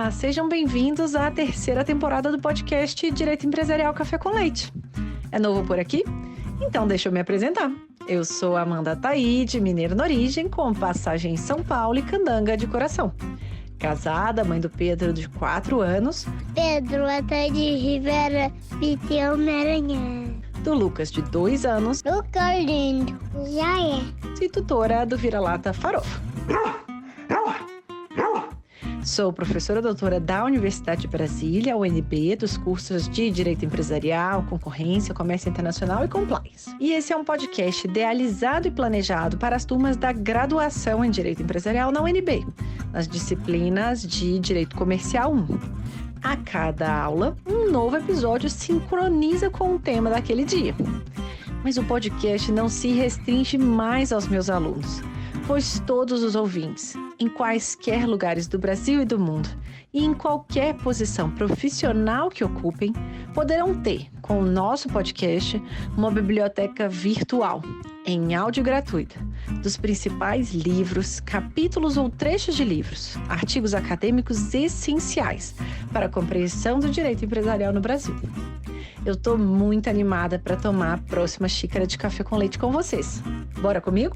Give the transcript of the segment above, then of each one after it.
Olá, sejam bem-vindos à terceira temporada do podcast Direito Empresarial Café com Leite. É novo por aqui? Então deixa eu me apresentar. Eu sou Amanda Taide, mineira na origem, com passagem em São Paulo e candanga de coração. Casada, mãe do Pedro de 4 anos. Pedro Ataide Rivera Piteu Maranhão. Do Lucas de 2 anos. Lucas lindo. Já é. E tutora do Vira-Lata Farofa. Sou professora doutora da Universidade de Brasília, UNB, dos cursos de Direito Empresarial, Concorrência, Comércio Internacional e Compliance. E esse é um podcast idealizado e planejado para as turmas da graduação em Direito Empresarial na UNB, nas disciplinas de Direito Comercial 1. A cada aula, um novo episódio sincroniza com o tema daquele dia. Mas o podcast não se restringe mais aos meus alunos, pois todos os ouvintes, em quaisquer lugares do Brasil e do mundo, e em qualquer posição profissional que ocupem, poderão ter, com o nosso podcast, uma biblioteca virtual, em áudio gratuita, dos principais livros, capítulos ou trechos de livros, artigos acadêmicos essenciais para a compreensão do direito empresarial no Brasil. Eu estou muito animada para tomar a próxima xícara de café com leite com vocês. Bora comigo?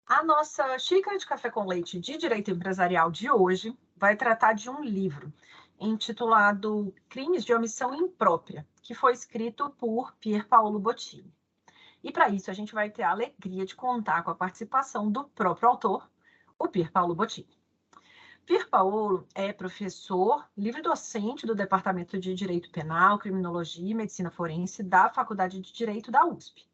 A nossa xícara de café com leite de direito empresarial de hoje vai tratar de um livro intitulado Crimes de Omissão Imprópria, que foi escrito por Pier Paolo Bottini. E para isso a gente vai ter a alegria de contar com a participação do próprio autor, o Pier Paolo Bottini. Pier Paolo é professor livre-docente do Departamento de Direito Penal, Criminologia e Medicina Forense da Faculdade de Direito da USP.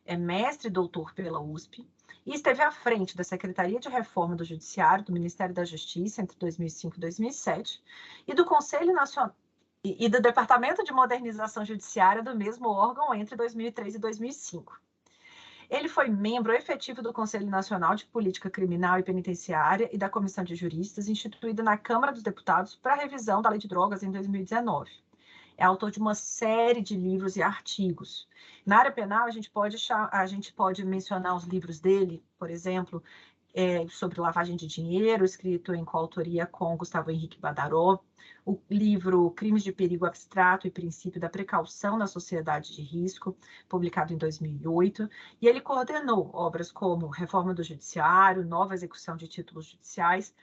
É mestre e doutor pela USP e esteve à frente da Secretaria de Reforma do Judiciário do Ministério da Justiça entre 2005 e 2007 e do Conselho Nacional e do Departamento de Modernização Judiciária do mesmo órgão entre 2003 e 2005. Ele foi membro efetivo do Conselho Nacional de Política Criminal e Penitenciária e da Comissão de Juristas, instituída na Câmara dos Deputados para a revisão da Lei de Drogas em 2019. É autor de uma série de livros e artigos. Na área penal, a gente pode mencionar os livros dele, por exemplo, sobre lavagem de dinheiro, escrito em coautoria com Gustavo Henrique Badaró, o livro Crimes de Perigo Abstrato e Princípio da Precaução na Sociedade de Risco, publicado em 2008, e ele coordenou obras como Reforma do Judiciário, Nova Execução de Títulos Judiciais,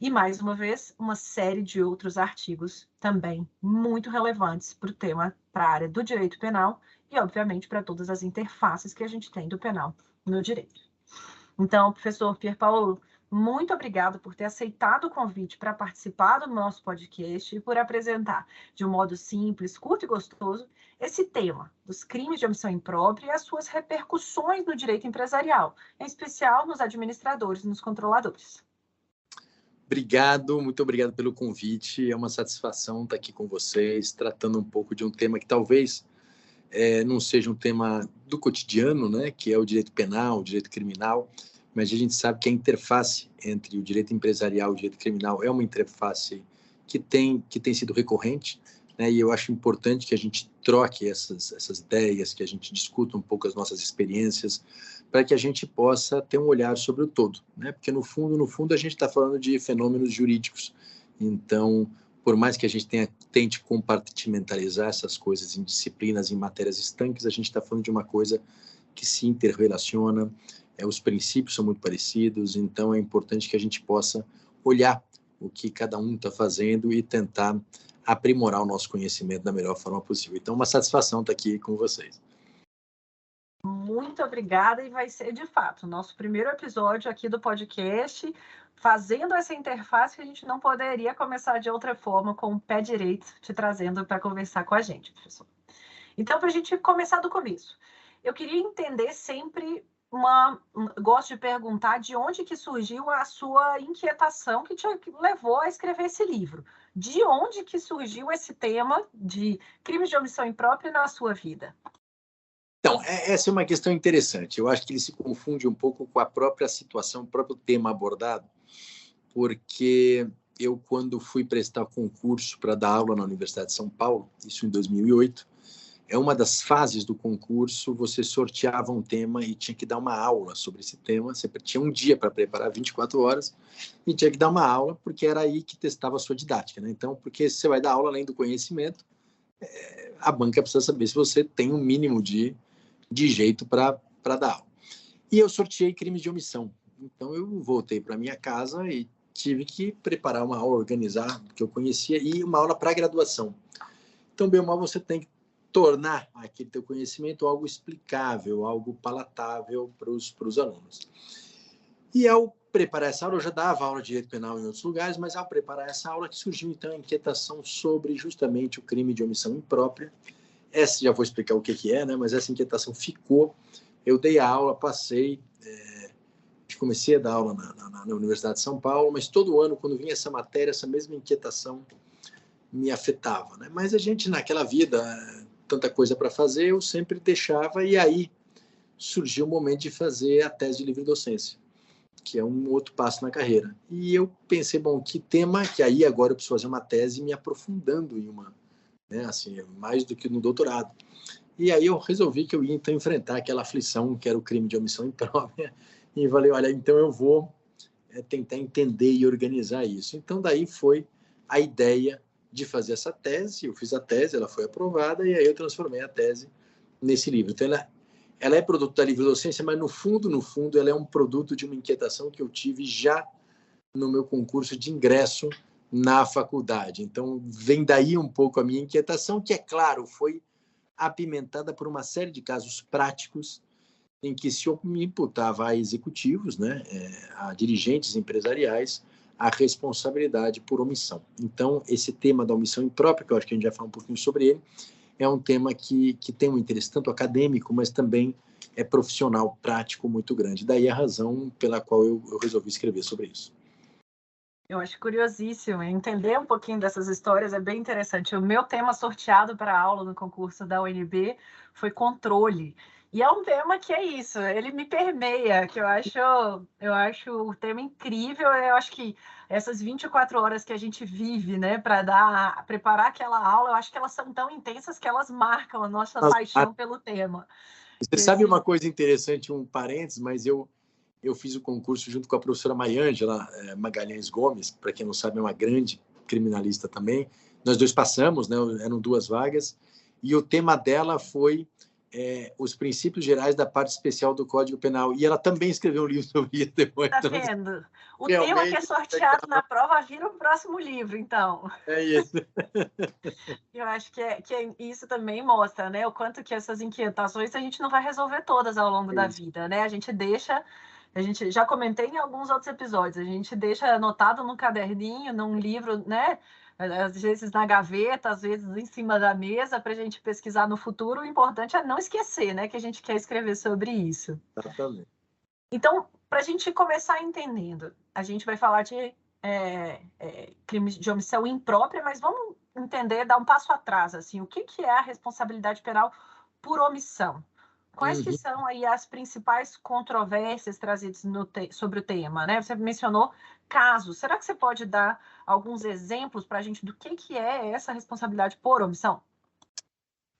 e, mais uma vez, uma série de outros artigos também muito relevantes para o tema, para a área do direito penal e, obviamente, para todas as interfaces que a gente tem do penal no direito. Então, professor Pier Paolo, muito obrigado por ter aceitado o convite para participar do nosso podcast e por apresentar, de um modo simples, curto e gostoso, esse tema dos crimes de omissão imprópria e as suas repercussões no direito empresarial, em especial nos administradores e nos controladores. Obrigado, muito obrigado pelo convite. É uma satisfação estar aqui com vocês, tratando um pouco de um tema que talvez não seja um tema do cotidiano, né, que é o direito penal, o direito criminal, mas a gente sabe que a interface entre o direito empresarial e o direito criminal é uma interface que tem sido recorrente, né, e eu acho importante que a gente troque essas ideias, que a gente discuta um pouco as nossas experiências, para que a gente possa ter um olhar sobre o todo, né? Porque no fundo a gente está falando de fenômenos jurídicos. Então, por mais que a gente tente compartimentalizar essas coisas em disciplinas, em matérias estanques, a gente está falando de uma coisa que se interrelaciona, os princípios são muito parecidos, então é importante que a gente possa olhar o que cada um está fazendo e tentar aprimorar o nosso conhecimento da melhor forma possível. Então, uma satisfação estar aqui com vocês. Muito obrigada, e vai ser, de fato, o nosso primeiro episódio aqui do podcast, fazendo essa interface que a gente não poderia começar de outra forma, com o pé direito, te trazendo para conversar com a gente, professor. Então, para a gente começar do começo, eu queria entender sempre gosto de perguntar de onde que surgiu a sua inquietação que te levou a escrever esse livro. De onde que surgiu esse tema de crimes de omissão imprópria na sua vida? Então, essa é uma questão interessante. Eu acho que ele se confunde um pouco com a própria situação, o próprio tema abordado, porque eu, quando fui prestar concurso para dar aula na Universidade de São Paulo, isso em 2008, uma das fases do concurso, você sorteava um tema e tinha que dar uma aula sobre esse tema. Você tinha um dia para preparar, 24 horas, e tinha que dar uma aula, porque era aí que testava a sua didática, né? Então, porque você vai dar aula além do conhecimento, a banca precisa saber se você tem um mínimo de jeito para dar aula. E eu sorteei crimes de omissão. Então, eu voltei para minha casa e tive que preparar uma aula, organizar, que eu conhecia, e uma aula para graduação. Então, bem ou mal, você tem que tornar aquele teu conhecimento algo explicável, algo palatável para os alunos. E ao preparar essa aula, eu já dava aula de direito penal em outros lugares, mas ao preparar essa aula que surgiu então a inquietação sobre justamente o crime de omissão imprópria. Essa já vou explicar o que é, né? Mas essa inquietação ficou. Eu dei a aula, passei, comecei a dar aula na Universidade de São Paulo, mas todo ano, quando vinha essa matéria, essa mesma inquietação me afetava, né? Mas a gente, naquela vida, tanta coisa para fazer, eu sempre deixava, e aí surgiu o momento de fazer a tese de livre docência, que é um outro passo na carreira. E eu pensei, bom, que tema, que aí agora eu preciso fazer uma tese me aprofundando em uma, né, assim, mais do que no doutorado. E aí eu resolvi que eu ia então enfrentar aquela aflição que era o crime de omissão imprópria, e falei, olha, então eu vou tentar entender e organizar isso. Então daí foi a ideia de fazer essa tese. Eu fiz a tese, ela foi aprovada, e aí eu transformei a tese nesse livro. Então ela é produto da livre docência, mas no fundo, ela é um produto de uma inquietação que eu tive já no meu concurso de ingresso na faculdade. Então vem daí um pouco a minha inquietação, que, é claro, foi apimentada por uma série de casos práticos em que se me imputava a executivos, né, a dirigentes empresariais, a responsabilidade por omissão. Então, esse tema da omissão imprópria, que eu acho que a gente vai falar um pouquinho sobre ele, é um tema que tem um interesse tanto acadêmico, mas também é profissional, prático, muito grande. Daí a razão pela qual eu resolvi escrever sobre isso. Eu acho curiosíssimo. Entender um pouquinho dessas histórias é bem interessante. O meu tema sorteado para a aula no concurso da UNB foi controle. E é um tema que é isso, ele me permeia, que eu acho o tema incrível. Eu acho que essas 24 horas que a gente vive, né, para preparar aquela aula, eu acho que elas são tão intensas que elas marcam a nossa paixão pelo tema. Você sabe uma coisa interessante, um parênteses, mas eu fiz o concurso junto com a professora Mariângela Magalhães Gomes, para quem não sabe, é uma grande criminalista também. Nós dois passamos, né, eram 2 vagas, e o tema dela foi os princípios gerais da parte especial do Código Penal. E ela também escreveu um livro sobre isso depois. Tá vendo? O tema que é sorteado na prova vira o próximo livro, então. É isso. Eu acho que isso também mostra, né, o quanto que essas inquietações a gente não vai resolver todas ao longo da vida, né? A gente já comentei em alguns outros episódios, a gente deixa anotado num caderninho, num livro, né? Às vezes na gaveta, às vezes em cima da mesa, para a gente pesquisar no futuro. O importante é não esquecer, né, que a gente quer escrever sobre isso. Exatamente. Então, para a gente começar entendendo, a gente vai falar de crimes de omissão imprópria, mas vamos entender, dar um passo atrás, assim, o que é a responsabilidade penal por omissão? Quais que são aí as principais controvérsias trazidas sobre o tema, né? Você mencionou casos. Será que você pode dar alguns exemplos para a gente do que é essa responsabilidade por omissão?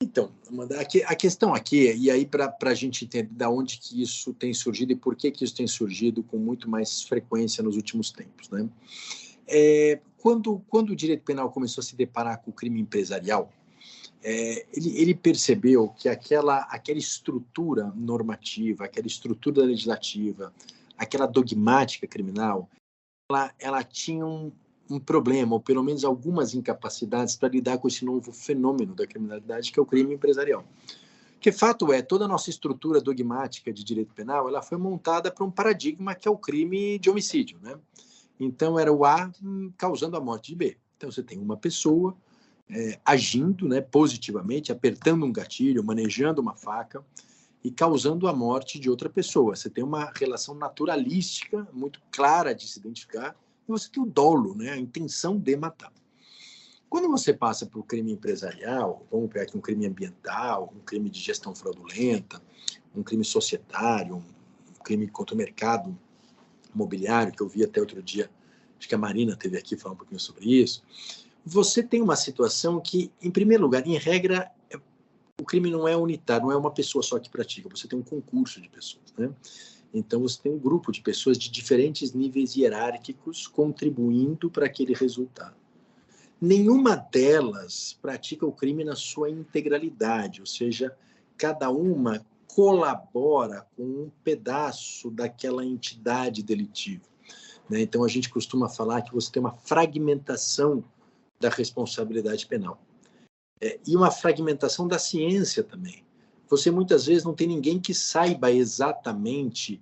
Então, Amanda, a questão aqui, e aí para a gente entender de onde que isso tem surgido e por que isso tem surgido com muito mais frequência nos últimos tempos, né? Quando o direito penal começou a se deparar com o crime empresarial, ele percebeu que aquela estrutura normativa, aquela estrutura legislativa, aquela dogmática criminal, ela tinha um problema, ou pelo menos algumas incapacidades para lidar com esse novo fenômeno da criminalidade, que é o crime empresarial. Que fato é, toda a nossa estrutura dogmática de direito penal, ela foi montada para um paradigma que é o crime de homicídio, né? Então, era o A causando a morte de B. Então, você tem uma pessoa agindo, né, positivamente, apertando um gatilho, manejando uma faca e causando a morte de outra pessoa. Você tem uma relação naturalística muito clara de se identificar, e você tem o dolo, né, a intenção de matar. Quando você passa para o crime empresarial, vamos pegar aqui um crime ambiental, um crime de gestão fraudulenta, um crime societário, um crime contra o mercado imobiliário, que eu vi até outro dia, acho que a Marina esteve aqui falando um pouquinho sobre isso. Você tem uma situação que, em primeiro lugar, em regra, o crime não é unitário, não é uma pessoa só que pratica, você tem um concurso de pessoas, né? Então, você tem um grupo de pessoas de diferentes níveis hierárquicos contribuindo para aquele resultado. Nenhuma delas pratica o crime na sua integralidade, ou seja, cada uma colabora com um pedaço daquela entidade delitiva, né? Então, a gente costuma falar que você tem uma fragmentação da responsabilidade penal. E uma fragmentação da ciência também. Você muitas vezes não tem ninguém que saiba exatamente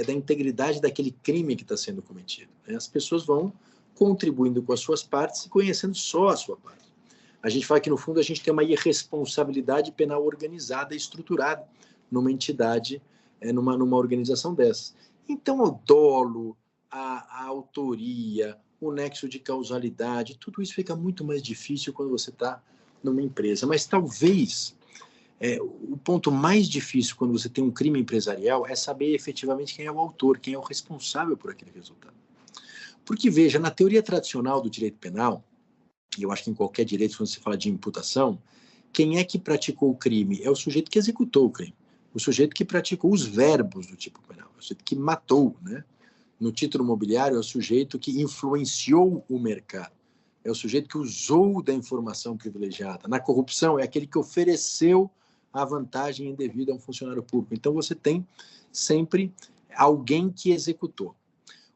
da integridade daquele crime que está sendo cometido, né? As pessoas vão contribuindo com as suas partes e conhecendo só a sua parte. A gente fala que, no fundo, a gente tem uma irresponsabilidade penal organizada e estruturada numa entidade, numa organização dessas. Então, o dolo, a autoria, o nexo de causalidade, tudo isso fica muito mais difícil quando você está numa empresa. Mas talvez o ponto mais difícil quando você tem um crime empresarial é saber efetivamente quem é o autor, quem é o responsável por aquele resultado. Porque, veja, na teoria tradicional do direito penal, e eu acho que em qualquer direito, quando se fala de imputação, quem é que praticou o crime? É o sujeito que executou o crime. O sujeito que praticou os verbos do tipo penal. É o sujeito que matou, né? No título imobiliário, é o sujeito que influenciou o mercado. É o sujeito que usou da informação privilegiada. Na corrupção, é aquele que ofereceu a vantagem indevida a um funcionário público. Então, você tem sempre alguém que executou.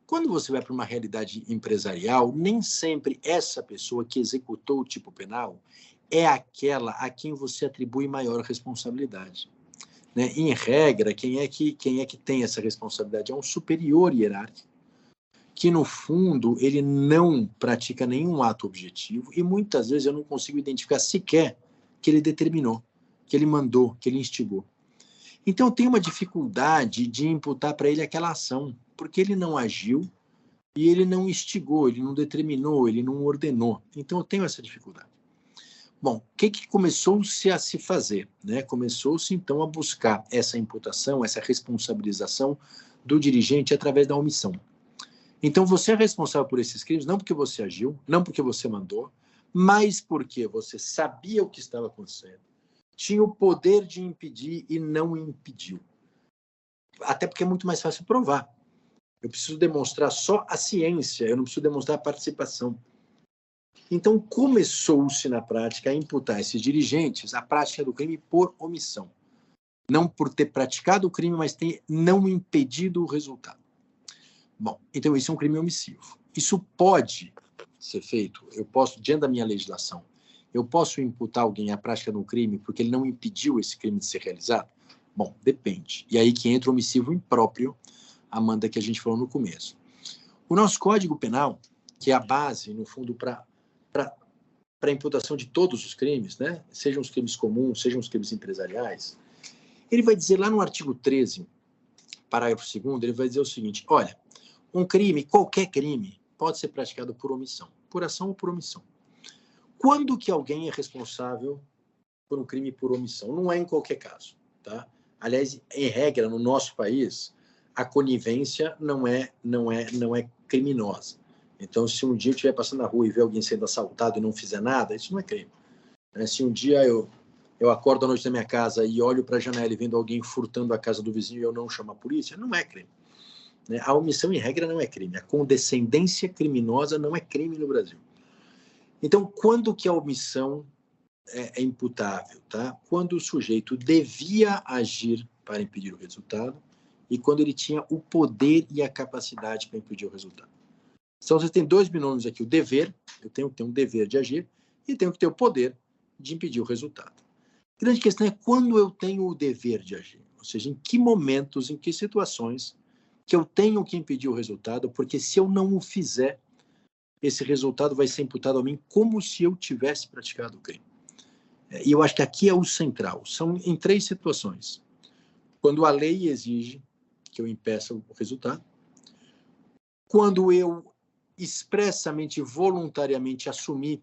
Quando você vai para uma realidade empresarial, nem sempre essa pessoa que executou o tipo penal é aquela a quem você atribui maior responsabilidade, né? Em regra, quem é que tem essa responsabilidade? É um superior hierárquico, que, no fundo, ele não pratica nenhum ato objetivo e, muitas vezes, eu não consigo identificar sequer que ele determinou, que ele mandou, que ele instigou. Então, eu tenho uma dificuldade de imputar para ele aquela ação, porque ele não agiu e ele não instigou, ele não determinou, ele não ordenou. Então, eu tenho essa dificuldade. Bom, o que começou-se a se fazer, né? Começou-se, então, a buscar essa imputação, essa responsabilização do dirigente através da omissão. Então, você é responsável por esses crimes, não porque você agiu, não porque você mandou, mas porque você sabia o que estava acontecendo, tinha o poder de impedir e não impediu. Até porque é muito mais fácil provar. Eu preciso demonstrar só a ciência, eu não preciso demonstrar a participação. Então, começou-se na prática a imputar a esses dirigentes a prática do crime por omissão. Não por ter praticado o crime, mas ter não impedido o resultado. Bom, então isso é um crime omissivo. Isso pode ser feito, eu posso, diante da minha legislação, eu posso imputar alguém a prática de um crime porque ele não impediu esse crime de ser realizado? Bom, depende. E aí que entra o omissivo impróprio, Amanda, que a gente falou no começo. O nosso Código Penal, que é a base, no fundo, para a imputação de todos os crimes, né? Sejam os crimes comuns, sejam os crimes empresariais, ele vai dizer lá no artigo 13, parágrafo 2º, ele vai dizer o seguinte: olha, um crime, qualquer crime, pode ser praticado por omissão, por ação ou por omissão. Quando que alguém é responsável por um crime por omissão? Não é em qualquer caso, tá? Aliás, em regra, no nosso país, a conivência não é criminosa. Então, se um dia eu estiver passando na rua e ver alguém sendo assaltado e não fizer nada, isso não é crime. Se um dia eu acordo à noite na minha casa e olho para a janela e vendo alguém furtando a casa do vizinho e eu não chamo a polícia, não é crime. A omissão, em regra, não é crime. A condescendência criminosa não é crime no Brasil. Então, quando que a omissão é imputável? Tá? Quando o sujeito devia agir para impedir o resultado e quando ele tinha o poder e a capacidade para impedir o resultado. Então, você tem dois binômios aqui. O dever, eu tenho que ter um dever de agir e tenho que ter o poder de impedir o resultado. A grande questão é quando eu tenho o dever de agir. Ou seja, em que momentos, em que situações que eu tenho que impedir o resultado, porque se eu não o fizer, esse resultado vai ser imputado a mim como se eu tivesse praticado o crime. E eu acho que aqui é o central. São em 3 situações. Quando a lei exige que eu impeça o resultado, quando eu expressamente, voluntariamente assumir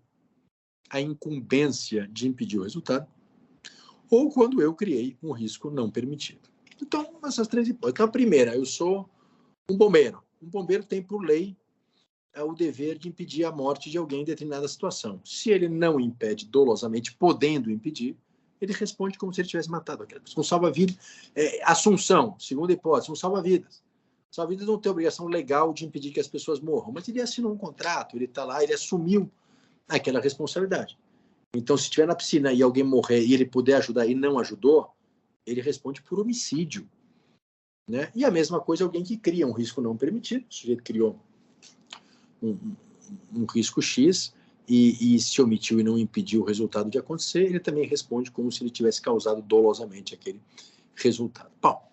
a incumbência de impedir o resultado, ou quando eu criei um risco não permitido. Então, essas 3 hipóteses. Então, a primeira, eu sou um bombeiro. Um bombeiro tem, por lei, o dever de impedir a morte de alguém em determinada situação. Se ele não impede dolosamente, podendo impedir, ele responde como se ele tivesse matado aquela pessoa. Um salva-vidas, Assunção, segunda hipótese, um salva-vidas. Salva-vidas não tem obrigação legal de impedir que as pessoas morram, mas ele assinou um contrato, ele está lá, ele assumiu aquela responsabilidade. Então, se estiver na piscina e alguém morrer e ele puder ajudar e não ajudou, ele responde por homicídio. Né? E a mesma coisa alguém que cria um risco não permitido, o sujeito criou um risco X e se omitiu e não impediu o resultado de acontecer, ele também responde como se ele tivesse causado dolosamente aquele resultado. Bom,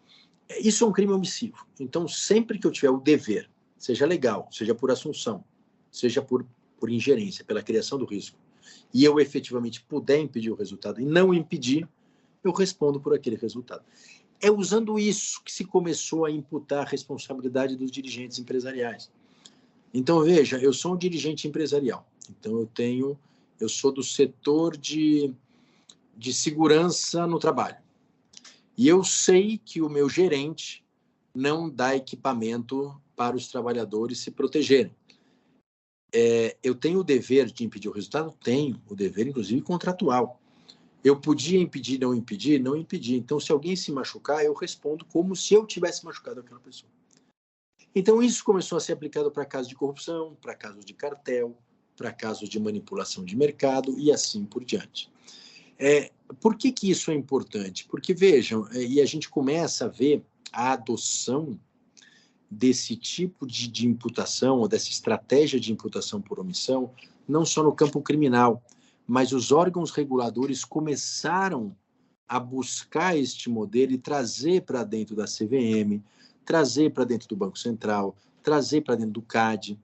isso é um crime omissivo. Então, sempre que eu tiver o dever, seja legal, seja por assunção, seja por ingerência, pela criação do risco, e eu efetivamente puder impedir o resultado e não impedir, eu respondo por aquele resultado. É usando isso que se começou a imputar a responsabilidade dos dirigentes empresariais. Então, veja, eu sou um dirigente empresarial. Então, eu sou do setor de segurança no trabalho. E eu sei que o meu gerente não dá equipamento para os trabalhadores se protegerem. Eu tenho o dever de impedir o resultado? Tenho o dever, inclusive, contratual. Eu podia impedir, não impedir? Não impedir. Então, se alguém se machucar, eu respondo como se eu tivesse machucado aquela pessoa. Então, isso começou a ser aplicado para casos de corrupção, para casos de cartel, para casos de manipulação de mercado e assim por diante. Por que isso é importante? Porque, vejam, e a gente começa a ver a adoção desse tipo de imputação, ou dessa estratégia de imputação por omissão, não só no campo criminal, mas os órgãos reguladores começaram a buscar este modelo e trazer para dentro da CVM, trazer para dentro do Banco Central, trazer para dentro do CAD.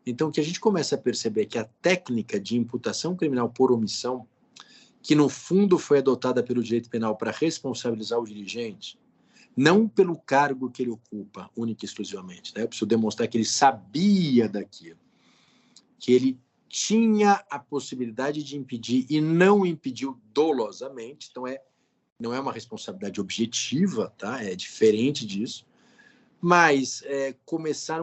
Então, o que a gente começa a perceber é que a técnica de imputação criminal por omissão, que no fundo foi adotada pelo direito penal para responsabilizar o dirigente, não pelo cargo que ele ocupa, única e exclusivamente, né? Eu preciso demonstrar que ele sabia daquilo, que ele tinha a possibilidade de impedir e não impediu dolosamente, então não é uma responsabilidade objetiva, tá? É diferente disso, mas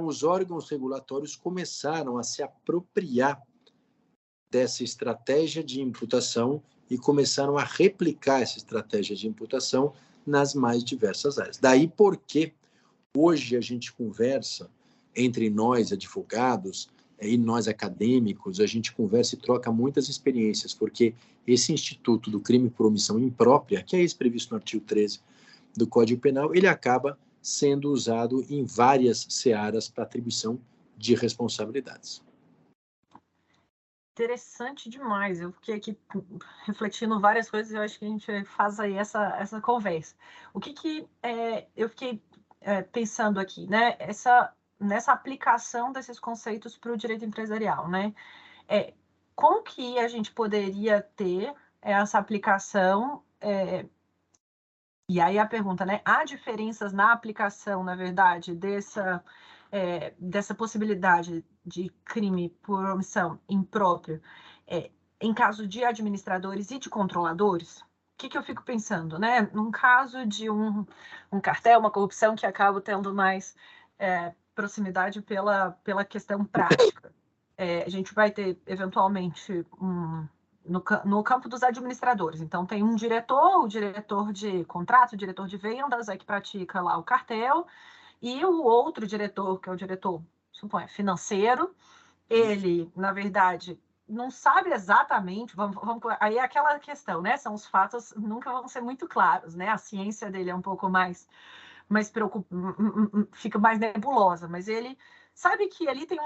os órgãos regulatórios começaram a se apropriar dessa estratégia de imputação e começaram a replicar essa estratégia de imputação nas mais diversas áreas. Daí porque hoje a gente conversa entre nós, advogados, e nós acadêmicos, a gente conversa e troca muitas experiências, porque esse instituto do crime por omissão imprópria, que é esse previsto no artigo 13 do Código Penal, ele acaba sendo usado em várias searas para atribuição de responsabilidades. Interessante demais. Eu fiquei aqui refletindo várias coisas e eu acho que a gente faz aí essa conversa. O que eu fiquei pensando aqui, né? Nessa aplicação desses conceitos para o direito empresarial, né? Como que a gente poderia ter essa aplicação? E aí a pergunta, né? Há diferenças na aplicação, na verdade, dessa possibilidade de crime por omissão imprópria em caso de administradores e de controladores? O que eu fico pensando, né? Num caso de um cartel, uma corrupção que acaba tendo mais proximidade pela questão prática. A gente vai ter, eventualmente, no campo dos administradores. Então, tem um diretor, o diretor de contrato, o diretor de vendas, que pratica lá o cartel, e o outro diretor, que é o diretor, suponho, financeiro, ele, na verdade, não sabe exatamente, aí é aquela questão, né? São os fatos, nunca vão ser muito claros, né? A ciência dele é um pouco mais fica mais nebulosa, mas ele sabe que ali tem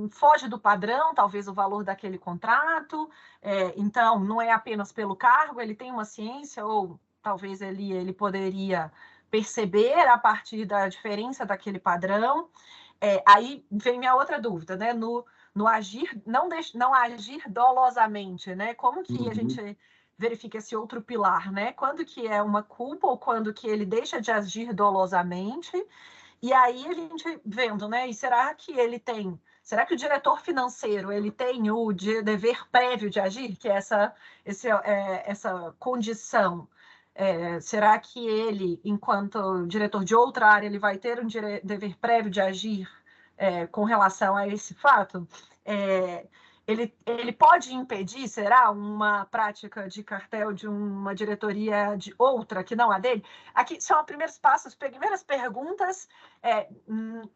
foge do padrão, talvez o valor daquele contrato, então não é apenas pelo cargo, ele tem uma ciência, ou talvez ele poderia perceber a partir da diferença daquele padrão. Aí vem minha outra dúvida, né? No agir, não agir dolosamente, né? Como que a gente verifica esse outro pilar, né? Quando que é uma culpa ou quando que ele deixa de agir dolosamente? E aí a gente vendo, né? E será que o diretor financeiro ele tem o dever prévio de agir, que é essa condição? Será que ele, enquanto diretor de outra área, ele vai ter um dever prévio de agir com relação a esse fato? Ele pode impedir, será, uma prática de cartel de uma diretoria de outra que não a dele? Aqui são os primeiros passos, primeiras perguntas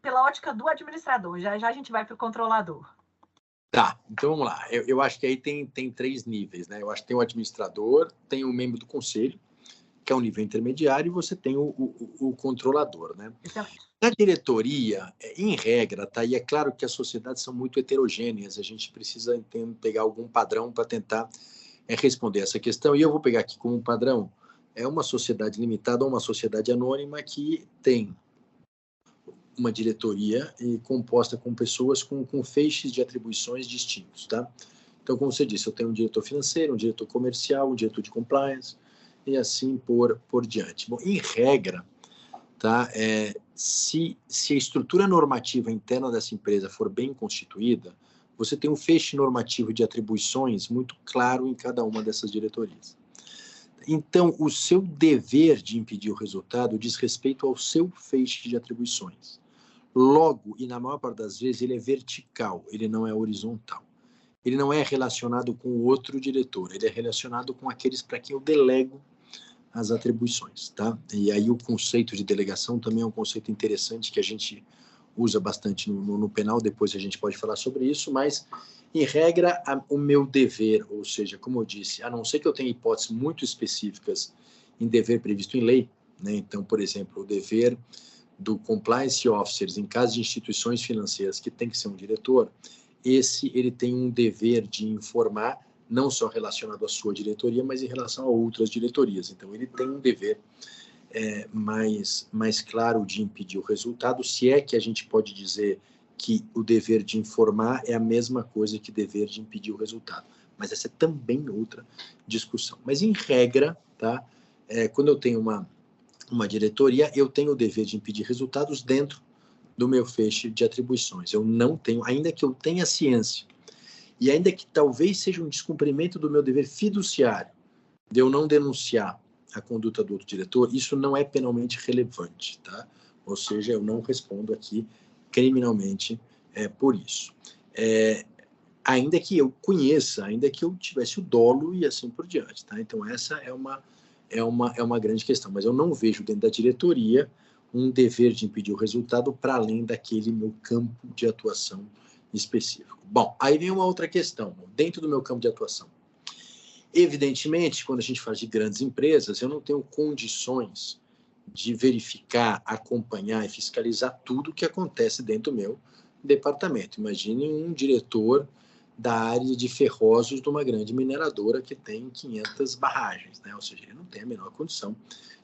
pela ótica do administrador. Já já a gente vai para o controlador. Tá, então vamos lá. Eu acho que aí tem 3 níveis, né? Eu acho que tem o administrador, tem o membro do conselho, que é um nível intermediário, e você tem o controlador, né? Na diretoria, em regra, tá? E é claro que as sociedades são muito heterogêneas, a gente precisa pegar algum padrão para tentar responder essa questão, e eu vou pegar aqui como um padrão, é uma sociedade limitada ou uma sociedade anônima que tem uma diretoria composta com pessoas com feixes de atribuições distintos, tá? Então, como você disse, eu tenho um diretor financeiro, um diretor comercial, um diretor de compliance, e assim por diante. Bom, em regra, tá? Se a estrutura normativa interna dessa empresa for bem constituída, você tem um feixe normativo de atribuições muito claro em cada uma dessas diretorias. Então, o seu dever de impedir o resultado diz respeito ao seu feixe de atribuições. Logo, e na maior parte das vezes, ele é vertical, ele não é horizontal. Ele não é relacionado com o outro diretor, ele é relacionado com aqueles para quem eu delego as atribuições, tá? E aí o conceito de delegação também é um conceito interessante que a gente usa bastante no penal, depois a gente pode falar sobre isso, mas, em regra, o meu dever, ou seja, como eu disse, a não ser que eu tenha hipóteses muito específicas em dever previsto em lei, né? Então, por exemplo, o dever do compliance officers em caso de instituições financeiras que tem que ser um diretor, ele tem um dever de informar, não só relacionado à sua diretoria, mas em relação a outras diretorias. Então, ele tem um dever mais claro de impedir o resultado, se é que a gente pode dizer que o dever de informar é a mesma coisa que dever de impedir o resultado. Mas essa é também outra discussão. Mas, em regra, tá? Quando eu tenho uma diretoria, eu tenho o dever de impedir resultados dentro do meu feixe de atribuições. Eu não tenho, ainda que eu tenha ciência, e ainda que talvez seja um descumprimento do meu dever fiduciário, de eu não denunciar a conduta do outro diretor, isso não é penalmente relevante, tá? Ou seja, eu não respondo aqui criminalmente por isso. Ainda que eu conheça, ainda que eu tivesse o dolo e assim por diante, tá? Então, essa é uma grande questão, mas eu não vejo dentro da diretoria um dever de impedir o resultado para além daquele meu campo de atuação específico. Bom, aí vem uma outra questão, dentro do meu campo de atuação. Evidentemente, quando a gente fala de grandes empresas, eu não tenho condições de verificar, acompanhar e fiscalizar tudo o que acontece dentro do meu departamento. Imagine um diretor da área de ferrosos de uma grande mineradora que tem 500 barragens, né? Ou seja, ele não tem a menor condição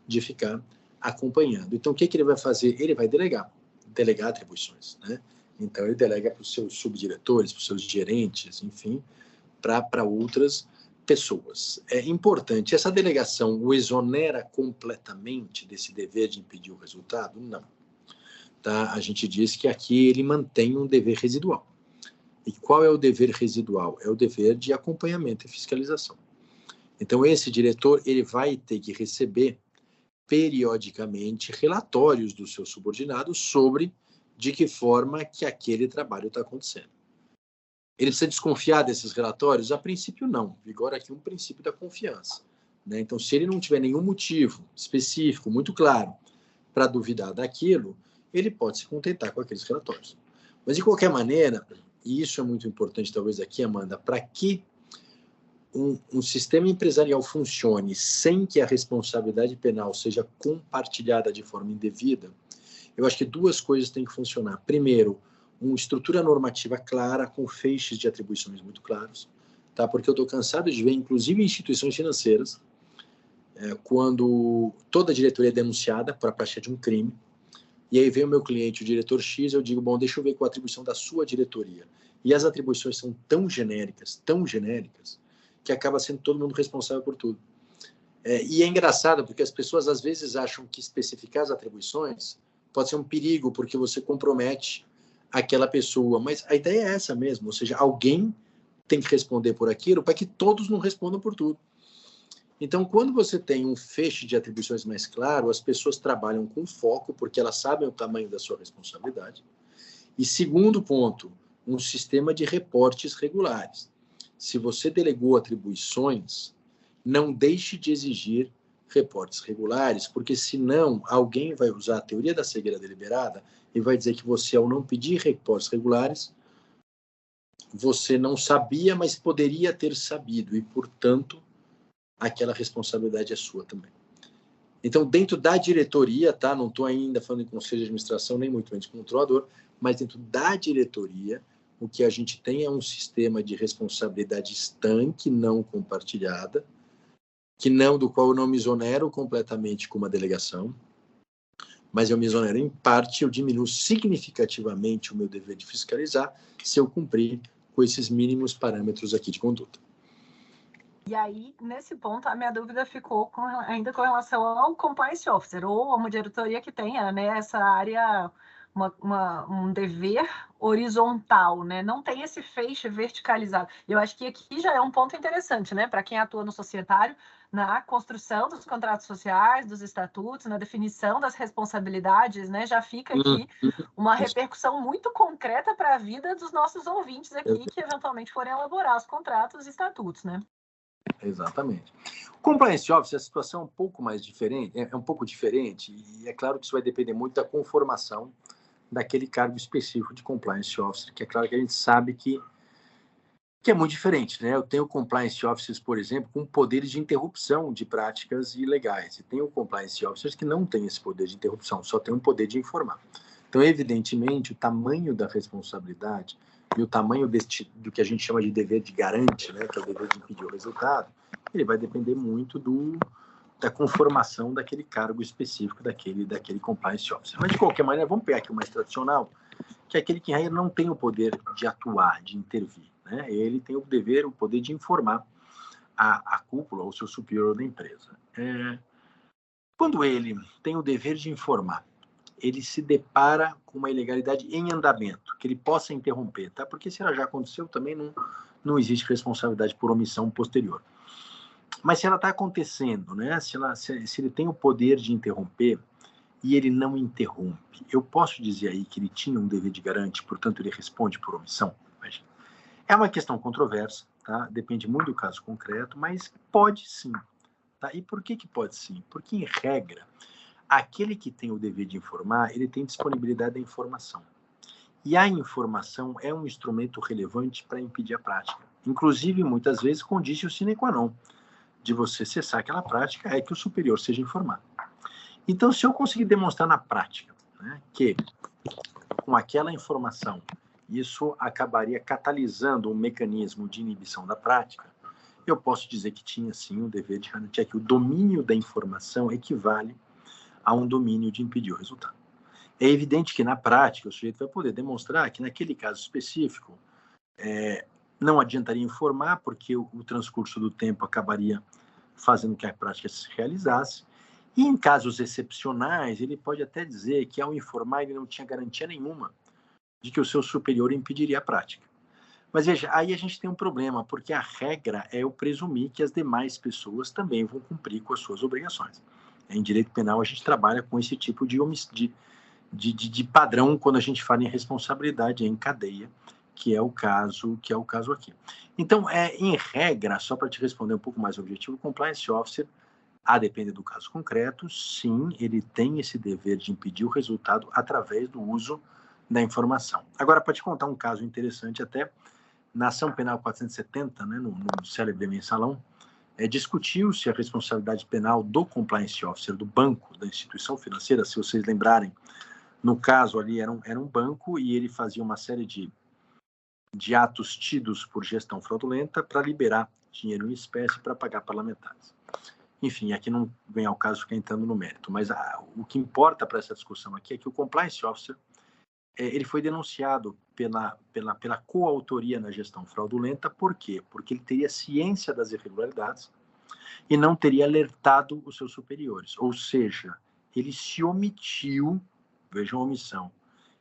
de ficar acompanhando. Então, o que ele vai fazer? Ele vai delegar atribuições, né? Então, ele delega para os seus subdiretores, para os seus gerentes, enfim, para outras pessoas. É importante, essa delegação o exonera completamente desse dever de impedir o resultado? Não. Tá? A gente diz que aqui ele mantém um dever residual. E qual é o dever residual? É o dever de acompanhamento e fiscalização. Então, esse diretor ele vai ter que receber periodicamente relatórios dos seus subordinados sobre de que forma que aquele trabalho está acontecendo. Ele precisa desconfiar desses relatórios? A princípio, não. Vigora aqui um princípio da confiança, né? Então, se ele não tiver nenhum motivo específico, muito claro, para duvidar daquilo, ele pode se contentar com aqueles relatórios. Mas, de qualquer maneira, e isso é muito importante, talvez aqui, Amanda, para que um sistema empresarial funcione sem que a responsabilidade penal seja compartilhada de forma indevida, eu acho que 2 coisas têm que funcionar. Primeiro, uma estrutura normativa clara, com feixes de atribuições muito claros, tá? Porque eu estou cansado de ver, inclusive em instituições financeiras, quando toda a diretoria é denunciada por a prática de um crime, e aí vem o meu cliente, o diretor X, eu digo, bom, deixa eu ver qual a atribuição da sua diretoria. E as atribuições são tão genéricas, que acaba sendo todo mundo responsável por tudo. E é engraçado, porque as pessoas às vezes acham que especificar as atribuições pode ser um perigo, porque você compromete aquela pessoa, mas a ideia é essa mesmo, ou seja, alguém tem que responder por aquilo para que todos não respondam por tudo. Então, quando você tem um feixe de atribuições mais claro, as pessoas trabalham com foco, porque elas sabem o tamanho da sua responsabilidade. E segundo ponto, um sistema de reportes regulares. Se você delegou atribuições, não deixe de exigir reportes regulares, porque senão alguém vai usar a teoria da cegueira deliberada e vai dizer que você, ao não pedir reportes regulares, você não sabia, mas poderia ter sabido, e, portanto, aquela responsabilidade é sua também. Então, dentro da diretoria, tá? Não estou ainda falando em conselho de administração, nem muito menos controlador, mas dentro da diretoria, o que a gente tem é um sistema de responsabilidade estanque, não compartilhada, do qual eu não me exonero completamente com uma delegação, mas eu me exonero em parte, eu diminuo significativamente o meu dever de fiscalizar se eu cumprir com esses mínimos parâmetros aqui de conduta. E aí, nesse ponto, a minha dúvida ficou ainda com relação ao compliance officer, ou uma diretoria que tenha, né, essa área, um dever horizontal, né? Não tem esse feixe verticalizado. Eu acho que aqui já é um ponto interessante, né, para quem atua no societário, na construção dos contratos sociais, dos estatutos, na definição das responsabilidades, né? Já fica aqui uma repercussão muito concreta para a vida dos nossos ouvintes aqui, que eventualmente forem elaborar os contratos e estatutos, né? Exatamente. O compliance officer, a situação é um pouco mais diferente, é um pouco diferente, e é claro que isso vai depender muito da conformação daquele cargo específico de compliance officer, que é claro que a gente sabe que é muito diferente, né? Eu tenho compliance officers, por exemplo, com poderes de interrupção de práticas ilegais, e tenho compliance officers que não têm esse poder de interrupção, só tem um poder de informar. Então, evidentemente, o tamanho da responsabilidade e o tamanho do que a gente chama de dever de garante, né, que é o dever de impedir o resultado, ele vai depender muito da conformação daquele cargo específico, daquele compliance officer. Mas, de qualquer maneira, vamos pegar aqui o mais tradicional, que é aquele que ainda não tem o poder de atuar, de intervir, né? Ele tem o poder de informar a cúpula, ou seu superior da empresa. Quando ele tem o dever de informar, ele se depara com uma ilegalidade em andamento, que ele possa interromper, tá? Porque se ela já aconteceu, também não existe responsabilidade por omissão posterior. Mas se ela está acontecendo, né? Se ele tem o poder de interromper e ele não interrompe, eu posso dizer aí que ele tinha um dever de garante, portanto ele responde por omissão? Imagina. É uma questão controversa, tá? Depende muito do caso concreto, mas pode sim. Tá? E por que pode sim? Porque, em regra, aquele que tem o dever de informar, ele tem disponibilidade da informação. E a informação é um instrumento relevante para impedir a prática. Inclusive, muitas vezes, condício sine qua non de você cessar aquela prática é que o superior seja informado. Então, se eu conseguir demonstrar na prática, né, que com aquela informação isso acabaria catalisando um mecanismo de inibição da prática, eu posso dizer que tinha sim o dever de garantir que o domínio da informação equivale a um domínio de impedir o resultado. É evidente que na prática o sujeito vai poder demonstrar que naquele caso específico não adiantaria informar porque o transcurso do tempo acabaria fazendo que a prática se realizasse. E em casos excepcionais, ele pode até dizer que ao informar ele não tinha garantia nenhuma de que o seu superior impediria a prática. Mas veja, aí a gente tem um problema, porque a regra é eu presumir que as demais pessoas também vão cumprir com as suas obrigações. Em direito penal, a gente trabalha com esse tipo de padrão quando a gente fala em responsabilidade em cadeia, que é o caso aqui. Então, em regra, só para te responder um pouco mais objetivo, o compliance officer, a depender do caso concreto, sim, ele tem esse dever de impedir o resultado através do uso da informação. Agora, para te contar um caso interessante até, na ação penal 470, né, no célebre mensalão, discutiu-se a responsabilidade penal do compliance officer do banco, da instituição financeira. Se vocês lembrarem, no caso ali era um banco e ele fazia uma série de atos tidos por gestão fraudulenta para liberar dinheiro em espécie para pagar parlamentares. Enfim, aqui não vem ao caso ficar entrando no mérito, mas o que importa para essa discussão aqui é que o compliance officer ele foi denunciado pela coautoria na gestão fraudulenta. Por quê? Porque ele teria ciência das irregularidades e não teria alertado os seus superiores. Ou seja, ele se omitiu, vejam a omissão,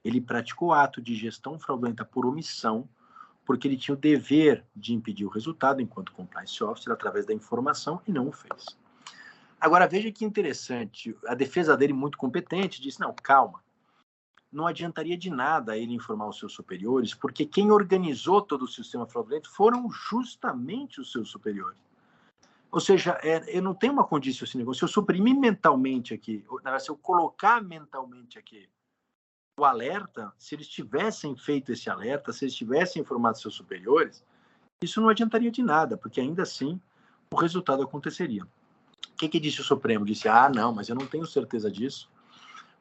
ele praticou ato de gestão fraudulenta por omissão, porque ele tinha o dever de impedir o resultado enquanto compliance officer através da informação e não o fez. Agora, veja que interessante, a defesa dele, muito competente, disse, não, calma, não adiantaria de nada ele informar os seus superiores, porque quem organizou todo o sistema fraudulento foram justamente os seus superiores. Ou seja, eu não tenho uma condição assim, se eu suprimir mentalmente aqui, se eu colocar mentalmente aqui o alerta, se eles tivessem feito esse alerta, se eles tivessem informado seus superiores, isso não adiantaria de nada, porque ainda assim o resultado aconteceria. O que disse o Supremo? Disse, não, mas eu não tenho certeza disso,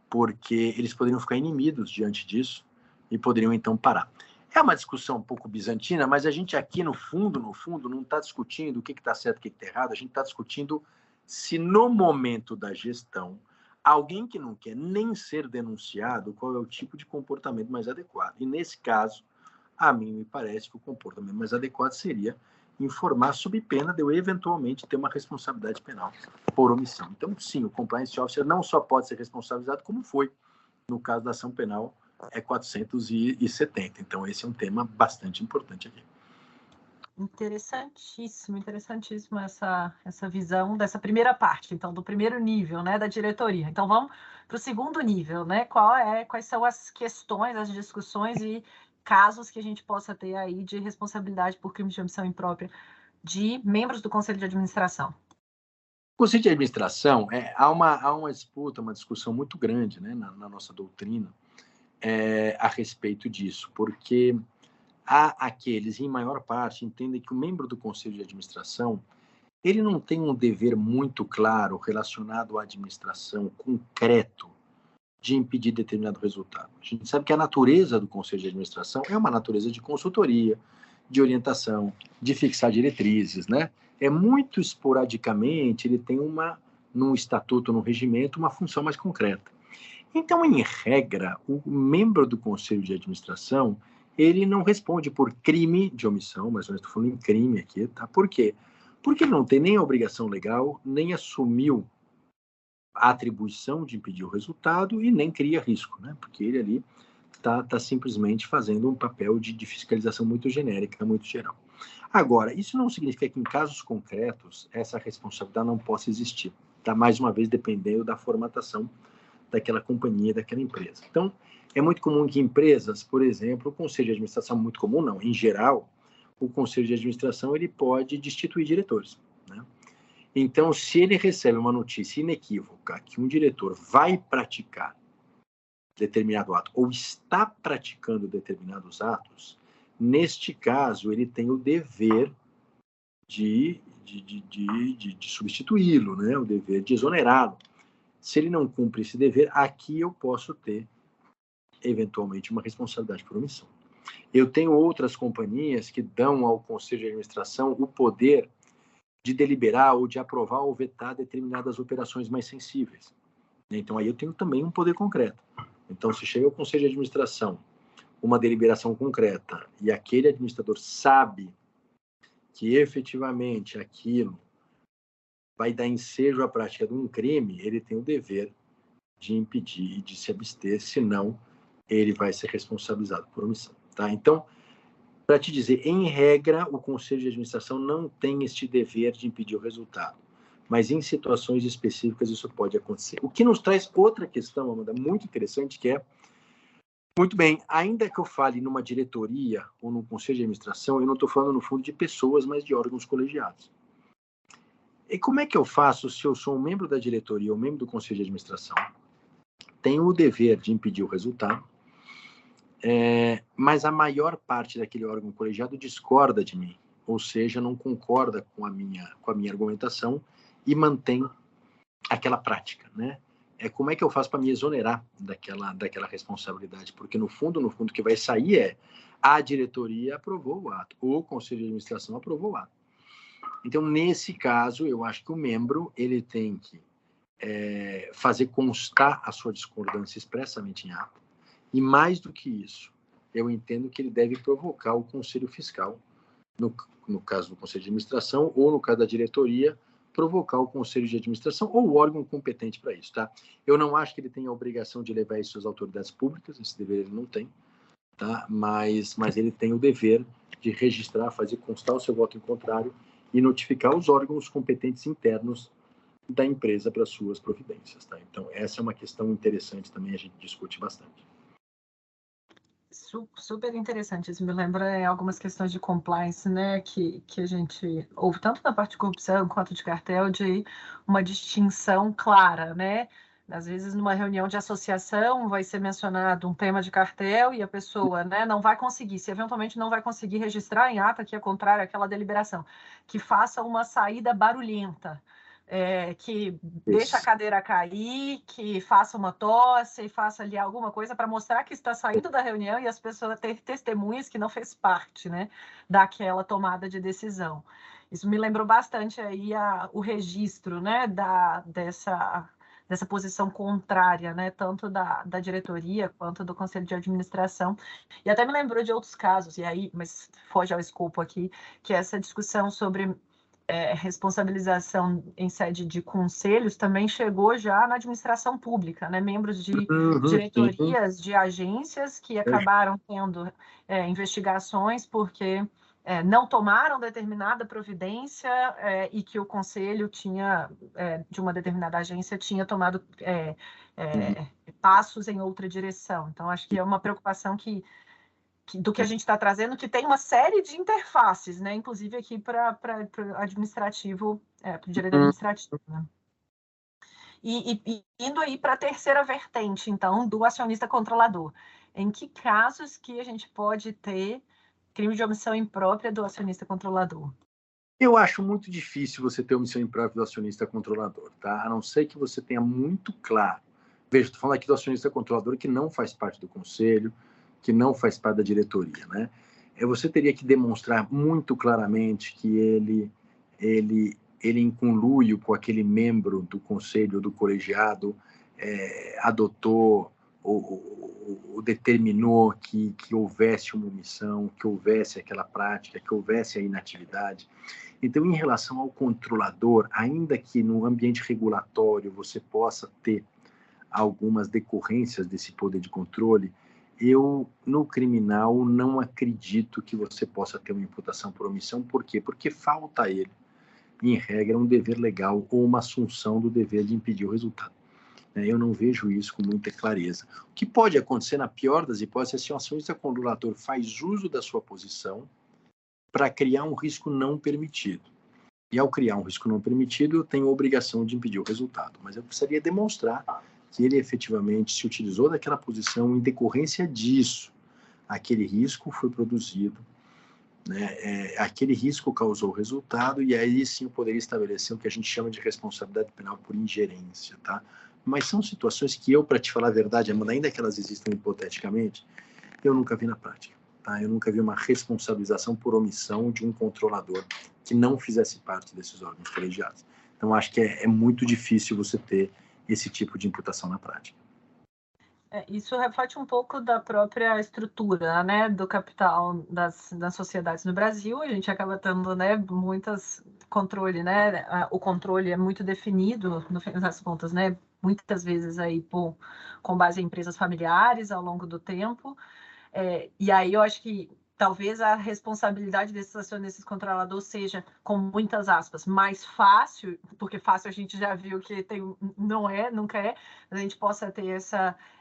porque eles poderiam ficar inimidos diante disso e poderiam então parar. É uma discussão um pouco bizantina, mas a gente aqui no fundo, não está discutindo o que está certo e o que está errado, a gente está discutindo se no momento da gestão, alguém que não quer nem ser denunciado, qual é o tipo de comportamento mais adequado. E nesse caso, a mim me parece que o comportamento mais adequado seria informar sob pena de eu eventualmente ter uma responsabilidade penal por omissão. Então, sim, o compliance officer não só pode ser responsabilizado, como foi no caso da ação penal 470. Então, esse é um tema bastante importante aqui. Interessantíssimo essa visão dessa primeira parte, então, do primeiro nível, né, da diretoria. Então, vamos para o segundo nível, né? Quais são as questões, as discussões e casos que a gente possa ter aí de responsabilidade por crimes de omissão imprópria de membros do Conselho de Administração? O Conselho de Administração, há uma disputa, uma discussão muito grande, né, na nossa doutrina a respeito disso, porque há aqueles, em maior parte, entendem que o membro do Conselho de Administração ele não tem um dever muito claro relacionado à administração concreto de impedir determinado resultado. A gente sabe que a natureza do Conselho de Administração é uma natureza de consultoria, de orientação, de fixar diretrizes, né? Muito esporadicamente, ele tem num estatuto, num regimento, uma função mais concreta. Então, em regra, o membro do Conselho de Administração, ele não responde por crime de omissão, mas nós estamos falando em crime aqui, tá? Por quê? Porque ele não tem nem a obrigação legal, nem assumiu a atribuição de impedir o resultado e nem cria risco, né? Porque ele ali está simplesmente fazendo um papel de fiscalização muito genérica, muito geral. Agora, isso não significa que em casos concretos essa responsabilidade não possa existir, tá? Mais uma vez, dependendo da formatação daquela companhia, daquela empresa. Então, é muito comum que empresas, por exemplo, o Conselho de Administração, muito comum não, em geral, o Conselho de Administração ele pode destituir diretores, né? Então, se ele recebe uma notícia inequívoca que um diretor vai praticar determinado ato ou está praticando determinados atos, neste caso, ele tem o dever de substituí-lo, né? O dever de exonerá-lo. Se ele não cumpre esse dever, aqui eu posso ter, eventualmente, uma responsabilidade por omissão. Eu tenho outras companhias que dão ao Conselho de Administração o poder de deliberar ou de aprovar ou vetar determinadas operações mais sensíveis. Então, aí eu tenho também um poder concreto. Então, se chega ao Conselho de Administração uma deliberação concreta e aquele administrador sabe que efetivamente aquilo vai dar ensejo à prática de um crime, ele tem o dever de impedir e de se abster, senão ele vai ser responsabilizado por omissão. Tá? Então, para te dizer, em regra, o Conselho de Administração não tem este dever de impedir o resultado, mas em situações específicas isso pode acontecer. O que nos traz outra questão, Amanda, muito interessante, que é, muito bem, ainda que eu fale numa diretoria ou num Conselho de Administração, eu não estou falando, no fundo, de pessoas, mas de órgãos colegiados. E como é que eu faço se eu sou um membro da diretoria ou membro do Conselho de Administração? Tenho o dever de impedir o resultado, mas a maior parte daquele órgão colegiado discorda de mim, ou seja, não concorda com a minha argumentação e mantém aquela prática, né? Como é que eu faço para me exonerar daquela responsabilidade? Porque, no fundo, o que vai sair a diretoria aprovou o ato, ou o Conselho de Administração aprovou o ato. Então, nesse caso, eu acho que o membro ele tem que fazer constar a sua discordância expressamente em ato. E, mais do que isso, eu entendo que ele deve provocar o Conselho Fiscal, no caso do Conselho de Administração, ou no caso da diretoria, provocar o Conselho de Administração ou o órgão competente para isso. Tá? Eu não acho que ele tenha a obrigação de levar isso às autoridades públicas, esse dever ele não tem, tá? Mas ele tem o dever de registrar, fazer constar o seu voto em contrário e notificar os órgãos competentes internos da empresa para suas providências. Tá? Então, essa é uma questão interessante também, a gente discute bastante. Super interessante. Isso me lembra algumas questões de compliance, né, que a gente ouve tanto na parte de corrupção quanto de cartel, de uma distinção clara, né? Às vezes, numa reunião de associação, vai ser mencionado um tema de cartel e a pessoa, né, não vai conseguir, se eventualmente não vai conseguir registrar em ata que é contrário àquela deliberação, que faça uma saída barulhenta. Que deixe a cadeira cair, que faça uma tosse, faça ali alguma coisa para mostrar que está saindo da reunião e as pessoas ter testemunhas que não fez parte, né, daquela tomada de decisão. Isso me lembrou bastante aí o registro, né, dessa posição contrária, né, tanto da diretoria quanto do conselho de administração. E até me lembrou de outros casos, e aí, mas foge ao escopo aqui, que é essa discussão sobre responsabilização em sede de conselhos também chegou já na administração pública, né? Membros de diretorias de agências que acabaram tendo investigações porque não tomaram determinada providência e que o conselho tinha, de uma determinada agência, tinha tomado passos em outra direção. Então, acho que é uma preocupação do que a gente está trazendo, que tem uma série de interfaces, né? Inclusive aqui para o administrativo, para o direito administrativo. Né? E indo aí para a terceira vertente, então, do acionista controlador. Em que casos que a gente pode ter crime de omissão imprópria do acionista controlador? Eu acho muito difícil você ter omissão imprópria do acionista controlador, tá? A não ser que você tenha muito claro. Veja, estou falando aqui do acionista controlador que não faz parte do conselho, que não faz parte da diretoria, né? Você teria que demonstrar muito claramente que ele em conluio com aquele membro do conselho ou do colegiado adotou ou determinou que houvesse uma omissão, que houvesse aquela prática, que houvesse a inatividade. Então, em relação ao controlador, ainda que no ambiente regulatório você possa ter algumas decorrências desse poder de controle, eu, no criminal, não acredito que você possa ter uma imputação por omissão. Por quê? Porque falta a ele, em regra, um dever legal ou uma assunção do dever de impedir o resultado. Eu não vejo isso com muita clareza. O que pode acontecer, na pior das hipóteses, é se o acionista controlador faz uso da sua posição para criar um risco não permitido. E, ao criar um risco não permitido, eu tenho a obrigação de impedir o resultado. Mas eu precisaria demonstrar que ele efetivamente se utilizou daquela posição em decorrência disso. Aquele risco foi produzido, né? Aquele risco causou o resultado, e aí sim eu poderia estabelecer o que a gente chama de responsabilidade penal por ingerência, tá? Mas são situações que eu, para te falar a verdade, ainda que elas existam hipoteticamente, eu nunca vi na prática, tá? Eu nunca vi uma responsabilização por omissão de um controlador que não fizesse parte desses órgãos colegiados. Então, acho que é muito difícil você ter esse tipo de imputação na prática. Isso reflete um pouco da própria estrutura, né, do capital das sociedades no Brasil. A gente acaba tendo, né, muitas controle, né, o controle é muito definido, no fim das contas, né, muitas vezes aí com base em empresas familiares ao longo do tempo. E aí eu acho que talvez a responsabilidade desses acionistas controladores seja, com muitas aspas, mais fácil, porque fácil a gente já viu que nunca é, a gente possa ter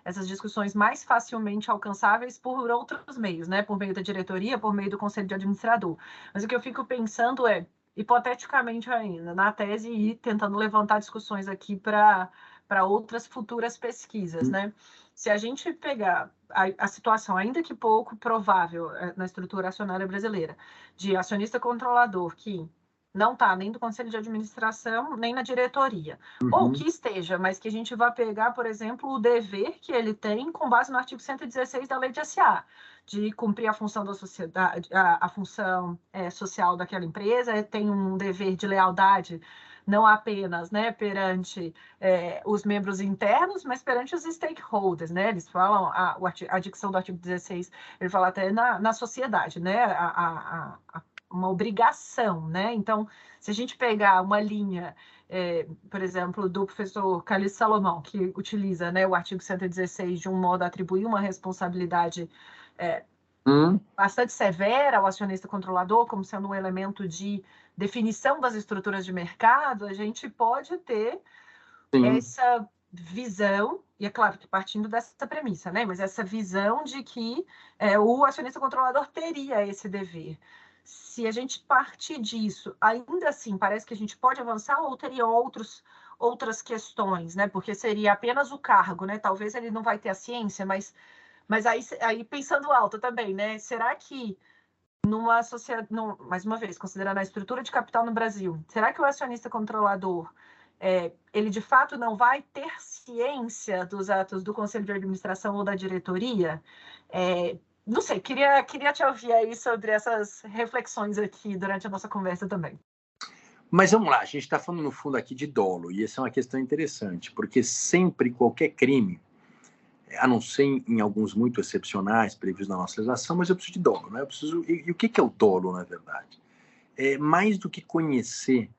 essas discussões mais facilmente alcançáveis por outros meios, né? Por meio da diretoria, por meio do conselho de administrador. Mas o que eu fico pensando hipoteticamente ainda, na tese, e tentando levantar discussões aqui para outras futuras pesquisas, né? Se a gente pegar a situação, ainda que pouco provável na estrutura acionária brasileira, de acionista controlador que não está nem do conselho de administração, nem na diretoria, ou que esteja, mas que a gente vai pegar, por exemplo, o dever que ele tem com base no artigo 116 da Lei de SA, de cumprir a função da sociedade, a função social daquela empresa, tem um dever de lealdade não apenas, né, perante os membros internos, mas perante os stakeholders, né? Eles falam, a dicção do artigo 16, ele fala até na sociedade, né? Uma obrigação, né? Então, se a gente pegar uma linha, por exemplo, do professor Calixto Salomão, que utiliza, né, o artigo 116 de um modo a atribuir uma responsabilidade bastante severa ao acionista controlador, como sendo um elemento de definição das estruturas de mercado, a gente pode ter visão, e é claro que partindo dessa premissa, né? Mas essa visão de que o acionista controlador teria esse dever. Se a gente partir disso, ainda assim, parece que a gente pode avançar ou teria outras questões, né? Porque seria apenas o cargo, né? Talvez ele não vai ter a ciência, mas aí pensando alto também, né? Será que numa sociedade, mais uma vez, considerando a estrutura de capital no Brasil, será que o acionista controlador ele de fato não vai ter ciência dos atos do conselho de administração ou da diretoria? Não sei, queria te ouvir aí sobre essas reflexões aqui durante a nossa conversa também. Mas vamos lá, a gente está falando no fundo aqui de dolo, e essa é uma questão interessante, porque sempre qualquer crime, a não ser em alguns muito excepcionais previstos na nossa legislação, mas eu preciso de dolo, né? E o que é o dolo, na verdade? Mais do que conhecer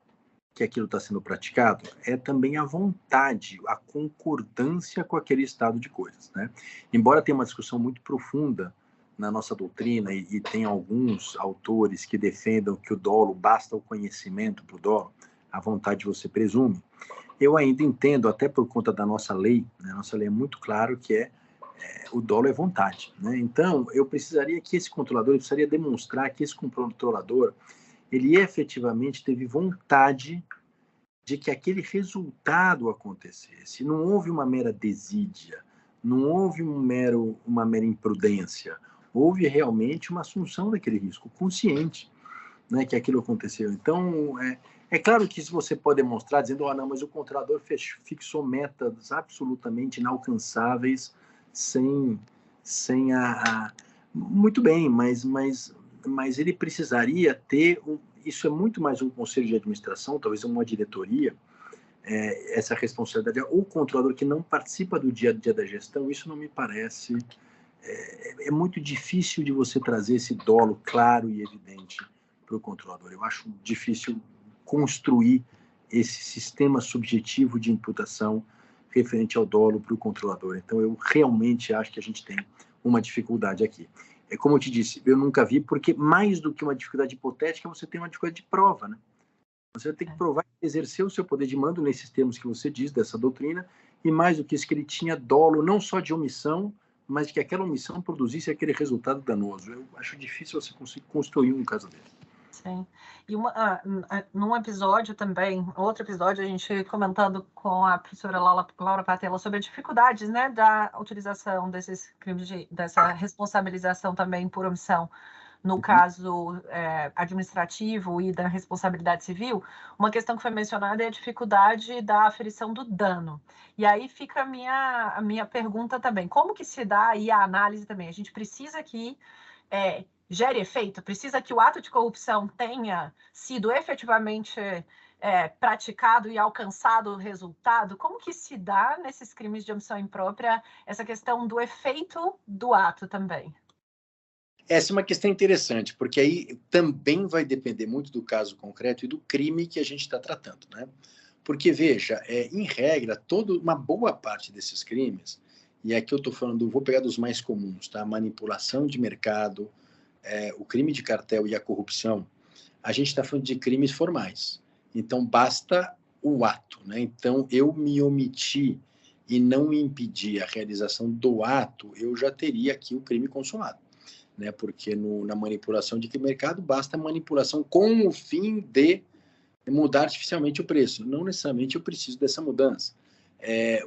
que aquilo está sendo praticado, é também a vontade, a concordância com aquele estado de coisas, né? Embora tenha uma discussão muito profunda na nossa doutrina, e tem alguns autores que defendam que o dolo, basta o conhecimento para o dolo, a vontade você presume, eu ainda entendo, até por conta da nossa lei, né? Nossa lei é muito claro que o dolo é vontade, né? Então, eu precisaria que esse controlador, precisaria demonstrar que esse controlador, ele efetivamente teve vontade de que aquele resultado acontecesse. Não houve uma mera desídia, não houve uma mera imprudência, houve realmente uma assunção daquele risco, consciente, né, que aquilo aconteceu. Então, é claro que isso você pode demonstrar dizendo, não, mas o controlador fixou metas absolutamente inalcançáveis sem Muito bem, mas ele precisaria ter... Isso é muito mais um conselho de administração, talvez uma diretoria, essa responsabilidade. O controlador que não participa do dia a dia da gestão, isso não me parece... É muito difícil de você trazer esse dolo claro e evidente para o controlador. Eu acho difícil construir esse sistema subjetivo de imputação referente ao dolo para o controlador. Então, eu realmente acho que a gente tem uma dificuldade aqui. Como eu te disse, eu nunca vi, porque mais do que uma dificuldade hipotética, você tem uma dificuldade de prova, né? Você vai ter que provar que exerceu o seu poder de mando nesses termos que você diz, dessa doutrina, e mais do que isso, que ele tinha dolo não só de omissão, mas que aquela omissão produzisse aquele resultado danoso. Eu acho difícil você conseguir construir um caso desse. Sim. E num episódio também, outro episódio, a gente comentando com a professora Laura Patella sobre as dificuldades, né, da utilização desses crimes, dessa responsabilização também por omissão, no caso administrativo e da responsabilidade civil. Uma questão que foi mencionada é a dificuldade da aferição do dano. E aí fica a minha pergunta também, como que se dá aí a análise também? A gente precisa que gere efeito, precisa que o ato de corrupção tenha sido efetivamente praticado e alcançado o resultado. Como que se dá nesses crimes de omissão imprópria essa questão do efeito do ato também? Essa é uma questão interessante, porque aí também vai depender muito do caso concreto e do crime que a gente está tratando, né? Porque, veja, em regra, uma boa parte desses crimes, e aqui eu estou falando, vou pegar dos mais comuns, tá? Manipulação de mercado, o crime de cartel e a corrupção, a gente está falando de crimes formais. Então, basta o ato, né? Então, eu me omiti e não impedir a realização do ato, eu já teria aqui o crime consumado, né? Porque na manipulação de mercado, basta a manipulação com o fim de mudar artificialmente o preço. Não necessariamente eu preciso dessa mudança.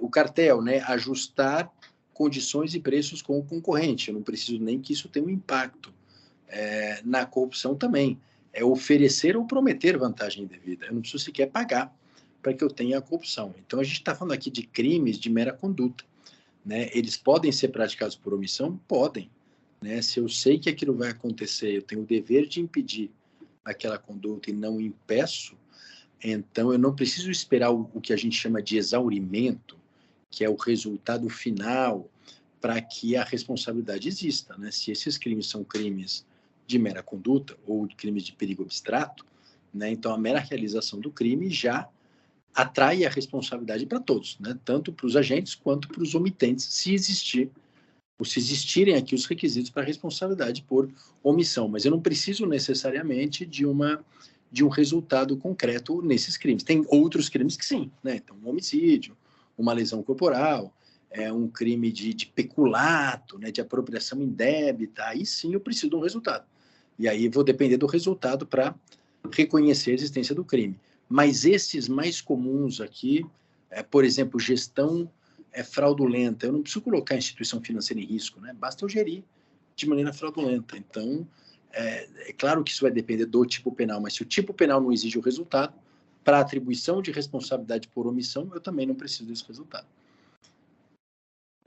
O cartel, né? Ajustar condições e preços com o concorrente. Eu não preciso nem que isso tenha um impacto. Na corrupção também, oferecer ou prometer vantagem indevida. Eu não preciso sequer pagar para que eu tenha a corrupção. Então, a gente está falando aqui de crimes de mera conduta, né? Eles podem ser praticados por omissão? Podem, né? Se eu sei que aquilo vai acontecer, eu tenho o dever de impedir aquela conduta e não impeço, então eu não preciso esperar o que a gente chama de exaurimento, que é o resultado final, para que a responsabilidade exista, né? Se esses crimes são crimes de mera conduta ou de crimes de perigo abstrato, né? Então a mera realização do crime já atrai a responsabilidade para todos, né? Tanto para os agentes quanto para os omitentes, se existirem aqui os requisitos para responsabilidade por omissão. Mas eu não preciso necessariamente de um resultado concreto nesses crimes. Tem outros crimes que sim, né? Então, um homicídio, uma lesão corporal, um crime de peculato, né, de apropriação indébita, aí sim eu preciso de um resultado. E aí vou depender do resultado para reconhecer a existência do crime. Mas esses mais comuns aqui, por exemplo, gestão fraudulenta, eu não preciso colocar a instituição financeira em risco, né? Basta eu gerir de maneira fraudulenta. Então, é claro que isso vai depender do tipo penal, mas se o tipo penal não exige o resultado, para atribuição de responsabilidade por omissão, eu também não preciso desse resultado.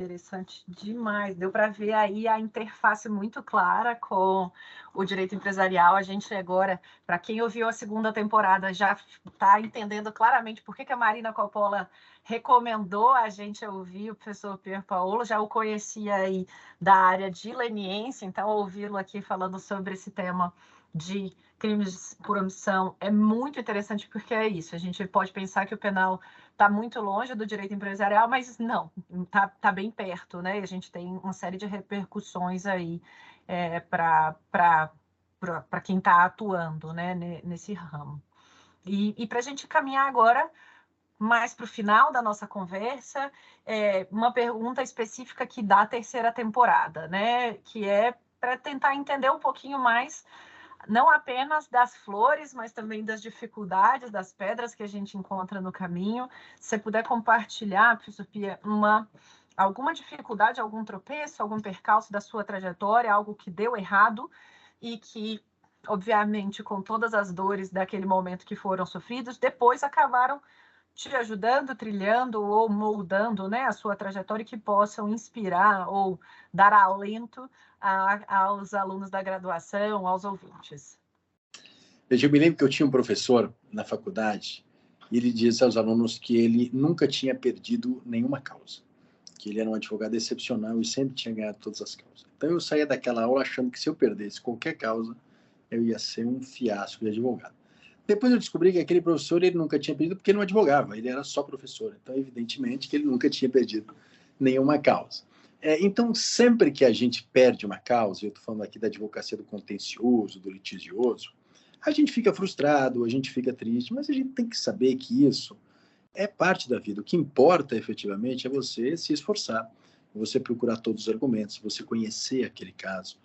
Interessante demais. Deu para ver aí a interface muito clara com o direito empresarial. A gente agora, para quem ouviu a segunda temporada, já está entendendo claramente por que a Marina Coppola recomendou a gente ouvir o professor Pierpaolo. Já o conhecia aí da área de leniência, então ouvi-lo aqui falando sobre esse tema de crimes por omissão é muito interessante, porque é isso. A gente pode pensar que o penal está muito longe do direito empresarial, mas não, está bem perto, né? E a gente tem uma série de repercussões aí para quem está atuando, né, nesse ramo. E para a gente caminhar agora mais para o final da nossa conversa, uma pergunta específica que dá a terceira temporada, né? Que é para tentar entender um pouquinho mais não apenas das flores, mas também das dificuldades, das pedras que a gente encontra no caminho. Se você puder compartilhar, professor Pia, alguma dificuldade, algum tropeço, algum percalço da sua trajetória, algo que deu errado e que, obviamente, com todas as dores daquele momento que foram sofridos, depois acabaram te ajudando, trilhando ou moldando, né, a sua trajetória, que possam inspirar ou dar alento aos alunos da graduação, aos ouvintes. Eu me lembro que eu tinha um professor na faculdade e ele dizia aos alunos que ele nunca tinha perdido nenhuma causa, que ele era um advogado excepcional e sempre tinha ganhado todas as causas. Então eu saía daquela aula achando que se eu perdesse qualquer causa, eu ia ser um fiasco de advogado. Depois eu descobri que aquele professor ele nunca tinha perdido porque ele não advogava, ele era só professor. Então, evidentemente, que ele nunca tinha perdido nenhuma causa. Então, sempre que a gente perde uma causa, eu estou falando aqui da advocacia do contencioso, do litigioso, a gente fica frustrado, a gente fica triste, mas a gente tem que saber que isso é parte da vida. O que importa, efetivamente, é você se esforçar, você procurar todos os argumentos, você conhecer aquele caso,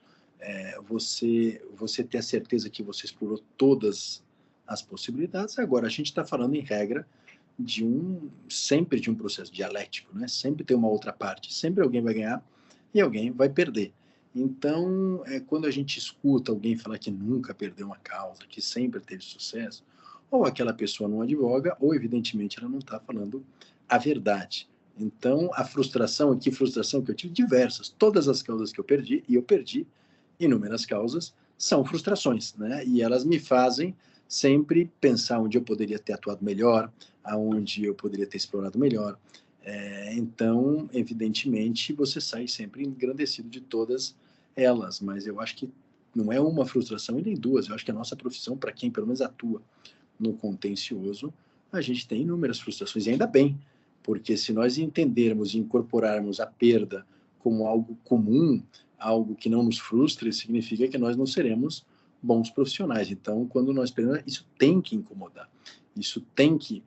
você ter a certeza que você explorou todas as possibilidades. Agora, a gente está falando, em regra, sempre de um processo dialético, né? Sempre tem uma outra parte, sempre alguém vai ganhar e alguém vai perder. Então, quando a gente escuta alguém falar que nunca perdeu uma causa, que sempre teve sucesso, ou aquela pessoa não advoga, ou, evidentemente, ela não está falando a verdade. Então, a frustração, que frustração que eu tive? Diversas. Todas as causas que eu perdi, e eu perdi inúmeras causas, são frustrações, né? E elas me fazem sempre pensar onde eu poderia ter atuado melhor, aonde eu poderia ter explorado melhor. Então, evidentemente, você sai sempre engrandecido de todas elas, mas eu acho que não é uma frustração e nem duas. Eu acho que a nossa profissão, para quem pelo menos atua no contencioso, a gente tem inúmeras frustrações, e ainda bem, porque se nós entendermos e incorporarmos a perda como algo comum, algo que não nos frustre, significa que nós não seremos bons profissionais. Então, quando nós perdemos, isso tem que incomodar, isso tem que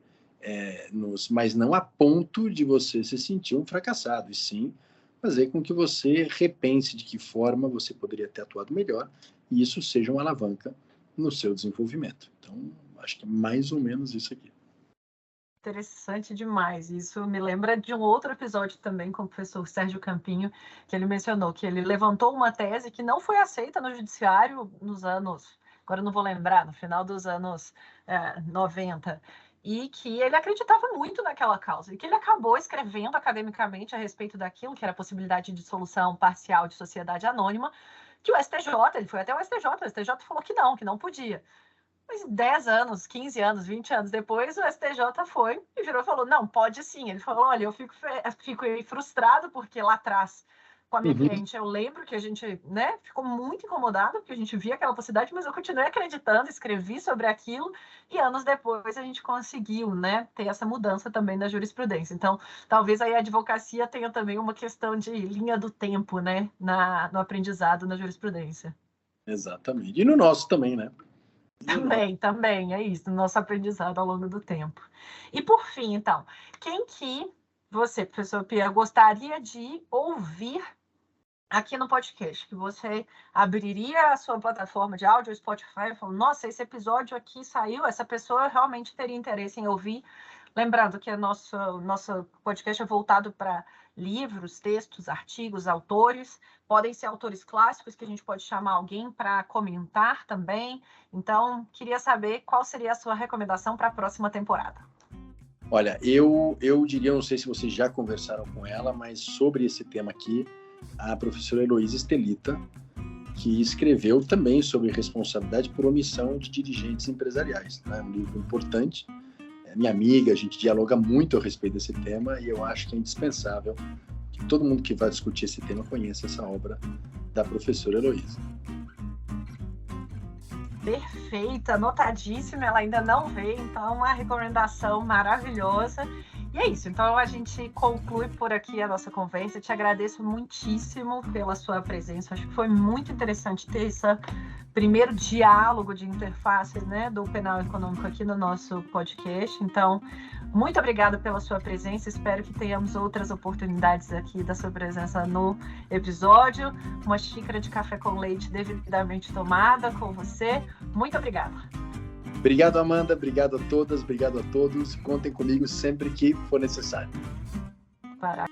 mas não a ponto de você se sentir um fracassado, e sim fazer com que você repense de que forma você poderia ter atuado melhor, e isso seja uma alavanca no seu desenvolvimento. Então, acho que é mais ou menos isso aqui. Interessante demais. Isso me lembra de um outro episódio também com o professor Sérgio Campinho, que ele mencionou que ele levantou uma tese que não foi aceita no judiciário nos anos, agora eu não vou lembrar, no final dos anos 90, e que ele acreditava muito naquela causa, e que ele acabou escrevendo academicamente a respeito daquilo, que era a possibilidade de dissolução parcial de sociedade anônima, que o STJ, ele foi até o STJ falou que não podia. Mas 10 anos, 15 anos, 20 anos depois, o STJ foi e virou e falou, não, pode sim. Ele falou, olha, eu fico frustrado porque lá atrás, com a minha cliente, eu lembro que a gente, né, ficou muito incomodado, porque a gente via aquela possibilidade, mas eu continuei acreditando, escrevi sobre aquilo, e anos depois a gente conseguiu, né, ter essa mudança também na jurisprudência. Então, talvez aí a advocacia tenha também uma questão de linha do tempo, né, no aprendizado na jurisprudência. Exatamente. E no nosso também, né? Também, é isso, nosso aprendizado ao longo do tempo. E por fim, então, quem que você, professor Pia, gostaria de ouvir aqui no podcast, que você abriria a sua plataforma de áudio, o Spotify, e falou, nossa, esse episódio aqui saiu, essa pessoa realmente teria interesse em ouvir. Lembrando que nosso podcast é voltado para livros, textos, artigos, autores. Podem ser autores clássicos, que a gente pode chamar alguém para comentar também. Então, queria saber qual seria a sua recomendação para a próxima temporada. Olha, eu diria, não sei se vocês já conversaram com ela, mas sobre esse tema aqui, a professora Heloísa Estelita, que escreveu também sobre responsabilidade por omissão de dirigentes empresariais. É um livro importante. Minha amiga, a gente dialoga muito a respeito desse tema e eu acho que é indispensável que todo mundo que vai discutir esse tema conheça essa obra da professora Heloísa. Perfeita, anotadíssima, ela ainda não veio, então uma recomendação maravilhosa. E é isso, então a gente conclui por aqui a nossa conversa. Eu te agradeço muitíssimo pela sua presença, acho que foi muito interessante ter esse primeiro diálogo de interface, né, do penal econômico aqui no nosso podcast. Então, muito obrigada pela sua presença, espero que tenhamos outras oportunidades aqui da sua presença no episódio. Uma xícara de café com leite devidamente tomada com você. Muito obrigada. Obrigado, Amanda. Obrigado a todas, obrigado a todos. Contem comigo sempre que for necessário. Para